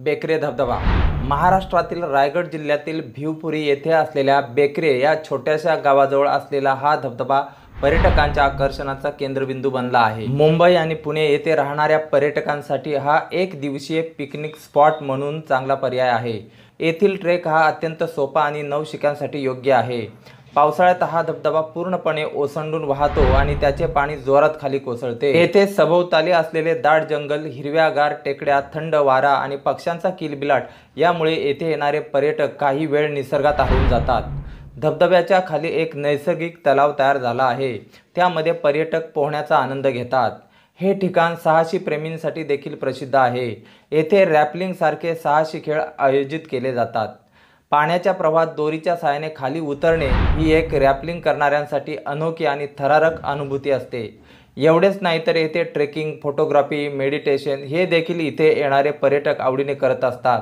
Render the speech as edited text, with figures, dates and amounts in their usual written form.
बेकरे धबधबा महाराष्ट्रातील रायगड जिल्ह्यातील भिवपुरी येथे असलेल्या बेकरे या छोट्याशा गावाजवळ असलेला हा धबधबा पर्यटकांच्या आकर्षणाचा केंद्रबिंदू बनला आहे। मुंबई आणि पुणे येथे राहणाऱ्या पर्यटकांसाठी हा एक दिवसीय पिकनिक स्पॉट म्हणून चांगला पर्याय आहे। येथील ट्रेक हा अत्यंत सोपा आणि नवशिक्यांसाठी योग्य आहे। पावसाळ्यात हा धबधबा पूर्णपणे ओसंडून वाहतो आणि त्याचे पाणी जोरात खाली कोसळते। येथे सभोवताली असलेले दाट जंगल, हिरव्यागार टेकड्या, थंड वारा आणि पक्ष्यांचा किलबिलाट यामुळे येथे येणारे पर्यटक काही वेळ निसर्गात हरवून जातात। धबधब्याच्या खाली एक नैसर्गिक तलाव तयार झाला आहे, त्यामध्ये पर्यटक पोहण्याचा आनंद घेतात। हे ठिकाण साहसी प्रेमींसाठी देखील प्रसिद्ध आहे। येथे रॅपलिंग सारखे साहसी खेळ आयोजित केले जातात। पाण्याच्या प्रवाहात दोरीच्या सहाय्याने खाली उतरणे ही एक रॅपलिंग करणाऱ्यांसाठी अनोखी आणि थरारक अनुभूती असते। एवढेच नाही तर येथे ट्रेकिंग, फोटोग्राफी, मेडिटेशन हे देखील इथे येणारे पर्यटक आवडीने करत असतात।